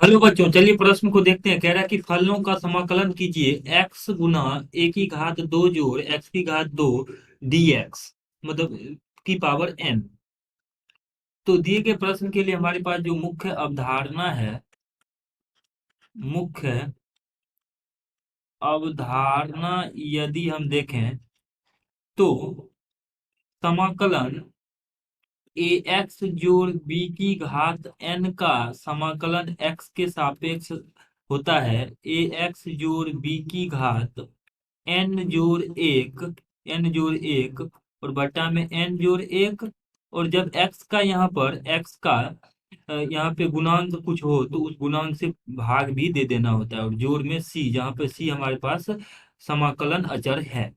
Hello बच्चों, चलिए प्रश्न को देखते हैं। कह रहा है कि फलनों का समाकलन कीजिए एक्स गुना ए की घात दो जोड़ एक्स की घात दो डी एक्स, मतलब की पावर एन। तो दिए गए प्रश्न के लिए हमारे पास जो मुख्य अवधारणा है, मुख्य अवधारणा यदि हम देखें तो समाकलन ए एक्स जोड़ बी की घात एन का समाकलन एक्स के सापेक्ष होता है। ए एक्स जोड़ बी की घात एन जोड़ एक और बटा में एन जोड़ एक। और जब एक्स का यहाँ पर एक्स का यहाँ पे गुणांक कुछ हो तो उस गुणांक से भाग भी दे देना होता है, और जोड़ में सी, जहाँ पे सी हमारे पास समाकलन अचर है।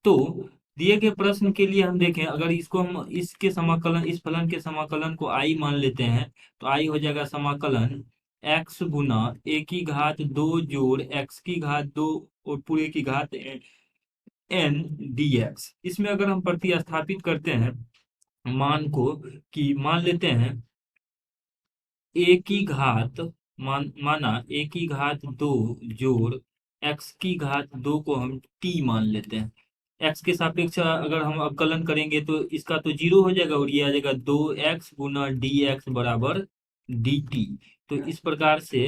तो दिए गए प्रश्न के लिए हम देखें, अगर इसको हम इसके समाकलन, इस फलन के समाकलन को आई मान लेते हैं तो आई हो जाएगा समाकलन एक्स गुना ए की घात दो जोड़ एक्स की घात दो और पूरे की घात एन डी एक्स। इसमें अगर हम प्रतिस्थापित करते हैं मान को, कि मान लेते हैं ए की घात, माना ए की घात दो जोड़ एक्स की घात दो को हम टी मान लेते हैं। एक्स के सापेक्ष अगर हम अवकलन करेंगे तो इसका तो जीरो हो जाएगा और ये आ जाएगा दो एक्स गुना डी एक्स बराबर डी टी। तो इस प्रकार से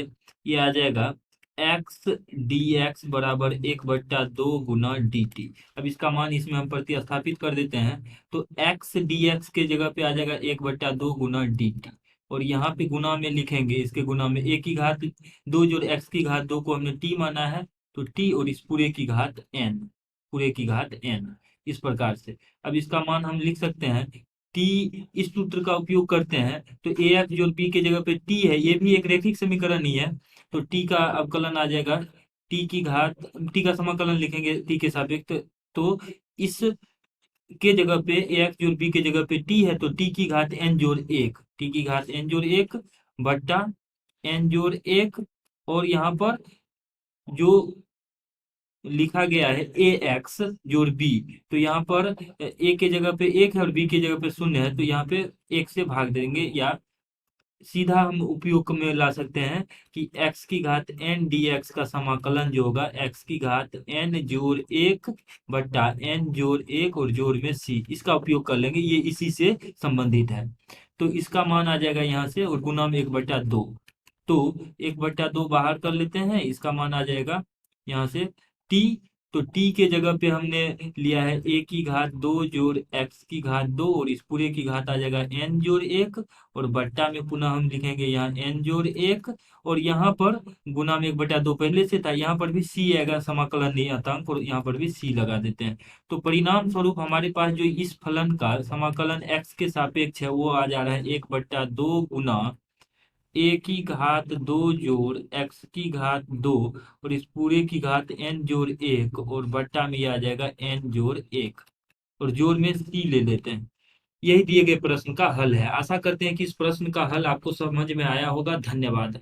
ये आ जाएगा एक्स डी एक्स बराबर एक बट्टा दो गुना डी टी। अब इसका मान इसमें हम प्रतिस्थापित कर देते हैं तो एक्स डी एक्स के जगह पे आ जाएगा एक बट्टा दो गुना डी टी। और यहाँ पे गुना में लिखेंगे, इसके गुना में ए की घात दो जोड़ एक्स की घात दो को हमने टी माना है तो टी, और इस पूरे की घात एन, पूरे की घात एन। इस प्रकार से अब इसका मान हम लिख सकते हैं टी। इस सूत्र का उपयोग करते हैं तो ए एक्स जो बी के जगह पे टी है, ये भी एक रैखिक समीकरण ही है। तो टी का अवकलन आ जाएगा टी की घात, टी का समाकलन लिखेंगे टी के सापेक्ष। तो इस के जगह पे ए एक्स जोड़ बी के जगह पे टी है तो टी की घात एन जोड़ एक, टी की घात एन जोड़ एक बट्टा एन जोड़ एक। और यहाँ पर जो लिखा गया है ए एक्स जोड़ बी, तो यहाँ पर ए के जगह पे एक है और बी के जगह पे शून्य है, तो यहाँ पे एक से भाग देंगे, या सीधा हम उपयोग में ला सकते हैं कि एक्स की घात एन डी एक्स का समाकलन जो होगा एक्स की घात एन जोड़ एक बट्टा एन जोड़ एक और जोड़ में सी, इसका उपयोग कर लेंगे, ये इसी से संबंधित है। तो इसका मान आ जाएगा यहाँ से, और गुना में एक बट्टा दो। तो एक बट्टा दो बाहर कर लेते हैं, इसका मान आ जाएगा यहाँ से टी। तो टी के जगह पे हमने लिया है ए की घात दो जोड़ एक्स की घात दो और इस पूरे की घात आ जाएगा एन जोड़ एक। और बट्टा में पुनः हम लिखेंगे यहाँ एन जोड़ एक। और यहाँ पर गुना में एक बट्टा दो पहले से था, यहाँ पर भी सी आएगा समाकलन नियतांक, और यहाँ पर भी सी लगा देते हैं। तो परिणाम स्वरूप हमारे पास जो इस फलन का समाकलन एक्स के सापेक्ष है वो आ जा रहा है एक बट्टा दो गुना ए की घात दो जोड़ एक्स की घात दो और इस पूरे की घात एन जोड़ एक, और बट्टा में ये आ जाएगा एन जोड़ एक, और जोड़ में सी ले लेते हैं। यही दिए गए प्रश्न का हल है। आशा करते हैं कि इस प्रश्न का हल आपको समझ में आया होगा। धन्यवाद।